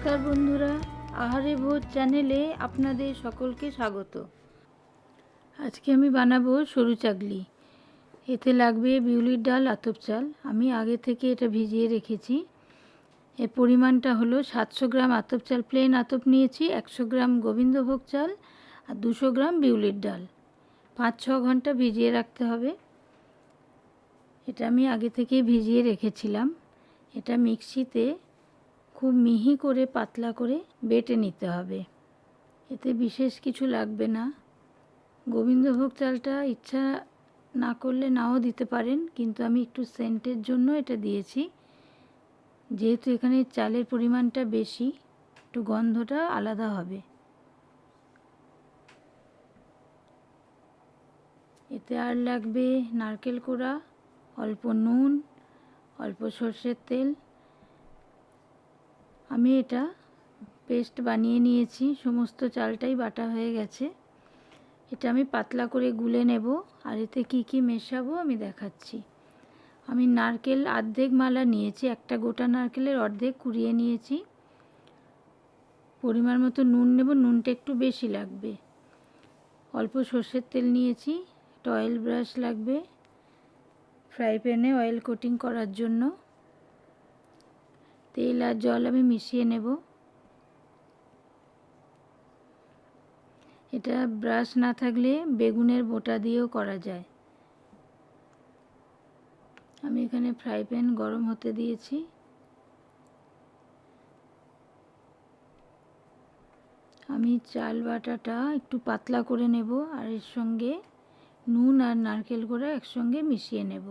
নমস্কার বন্ধুরা, আহারে ভোজ চ্যানেলে আপনাদের সকলকে স্বাগত। আজকে আমি বানাবো সরু চাকলি। এতে লাগবে বিউলির ডাল, আতপ চাল। আমি আগে থেকে এটা ভিজিয়ে রেখেছি। এর পরিমাণটা হলো 700 গ্রাম আতপ চাল, প্লেন আতপ নিয়েছি, 100 গ্রাম গোবিন্দভোগ চাল আর 200 গ্রাম বিউলির ডাল। 5-6 ঘন্টা ভিজিয়ে রাখতে হবে। এটা আমি আগে থেকেই ভিজিয়ে রেখেছিলাম। এটা মিক্সিতে খুব মিহি করে পাতলা করে বেটে নিতে হবে। এতে বিশেষ কিছু লাগবে না। গোবিন্দভোগ চালটা ইচ্ছা না করলে নাও দিতে পারেন, কিন্তু আমি একটু সেন্টের জন্য এটা দিয়েছি। যেহেতু এখানে চালের পরিমাণটা বেশি, একটু গন্ধটা আলাদা হবে। এতে আর লাগবে নারকেল কোড়া, অল্প নুন, অল্প সর্ষের তেল। আমি এটা পেস্ট বানিয়ে নিয়েছি, সমস্ত চালটাই বাটা হয়ে গেছে। এটা আমি পাতলা করে গুলে নেব। আর এতে কি কি মেশাবো আমি দেখাচ্ছি। আমি নারকেল অর্ধেক মালা নিয়েছি, একটা গোটা নারকেলের অর্ধেক কুড়িয়ে নিয়েছি। পরিমাণ মতো নুন নেব, নুনটা একটু বেশি লাগবে। অল্প সর্ষের তেল নিয়েছি, একটা অয়েল ব্রাশ লাগবে ফ্রাই প্যানে অয়েল কোটিং করার জন্য। তেল আর জল আমি মিশিয়ে নেব। এটা ব্রাশ না থাকলে বেগুনের বোটা দিয়েও করা যায়। আমি এখানে ফ্রাই প্যান গরম হতে দিয়েছি। আমি চাল বাটাটা একটু পাতলা করে নেব আর এর সঙ্গে নুন আর নারকেল কোড়া একসঙ্গে মিশিয়ে নেব।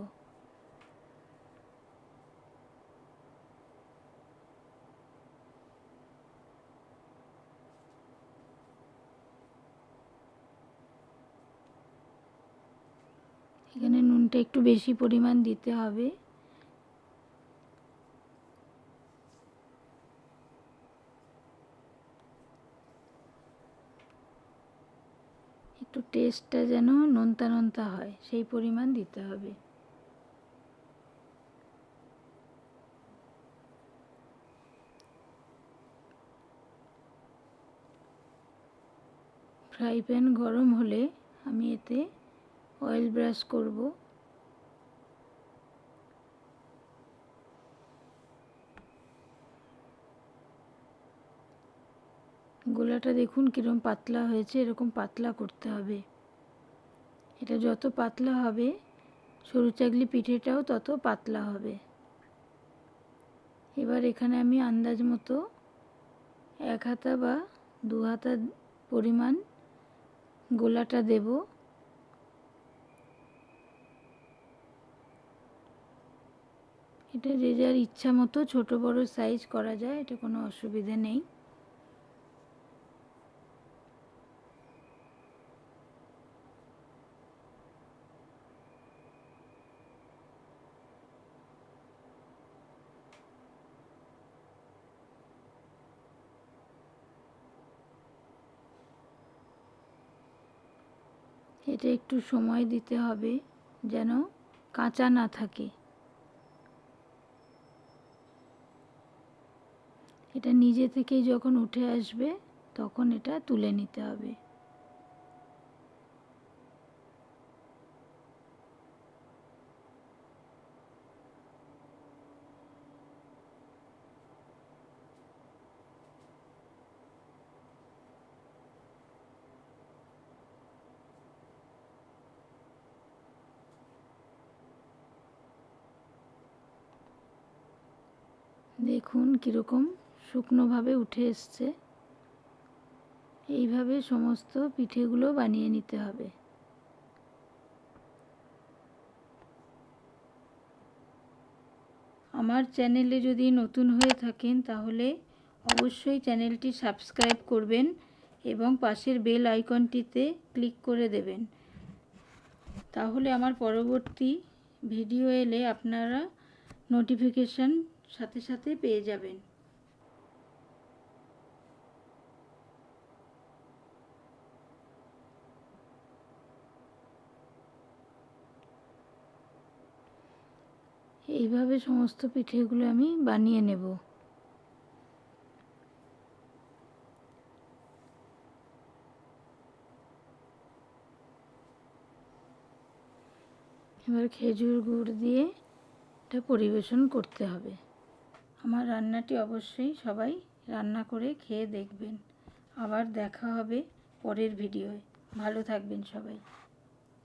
এখানে নুনটা একটু বেশি পরিমাণ দিতে হবে। একটু টেস্টটা যেন নোনতা নোনতা হয় সেই পরিমাণ দিতে হবে। ফ্রাই প্যান গরম হলে আমি এতে অয়েল ব্রাশ করব। গোলাটা দেখুন কীরকম পাতলা হয়েছে, এরকম পাতলা করতে হবে। এটা যত পাতলা হবে সরু চাকলি পিঠেটাও তত পাতলা হবে। এবার এখানে আমি আন্দাজ মতো 1 হাতা বা 2 হাতা পরিমাণ গোলাটা দেব। এটা যে যার ইচ্ছা মতো ছোট বড় সাইজ করা যায়, এটা কোনো অসুবিধে নেই। এটা একটু সময় দিতে হবে যেন কাঁচা না থাকে। এটা নিজে থেকেই যখন উঠে আসবে তখন এটা তুলে নিতে হবে। দেখুন কীরকম শুকনোভাবে উঠে এসছে। এইভাবে সমস্ত পিঠেগুলো বানিয়ে নিতে হবে। আমার চ্যানেলে যদি নতুন হয়ে থাকেন তাহলে অবশ্যই চ্যানেলটি সাবস্ক্রাইব করবেন এবং পাশের বেল আইকনটিতে ক্লিক করে দেবেন। তাহলে আমার পরবর্তী ভিডিও এলে আপনারা নোটিফিকেশন সাথে সাথে পেয়ে যাবেন। এইভাবে সমস্ত পিঠেগুলো আমি বানিয়ে নেব। এবার খেজুর গুড় দিয়ে এটা পরিবেশন করতে হবে। আমার রান্নাটি অবশ্যই সবাই রান্না করে খেয়ে দেখবেন। আবার দেখা হবে পরের ভিডিওয়। ভালো থাকবেন সবাই।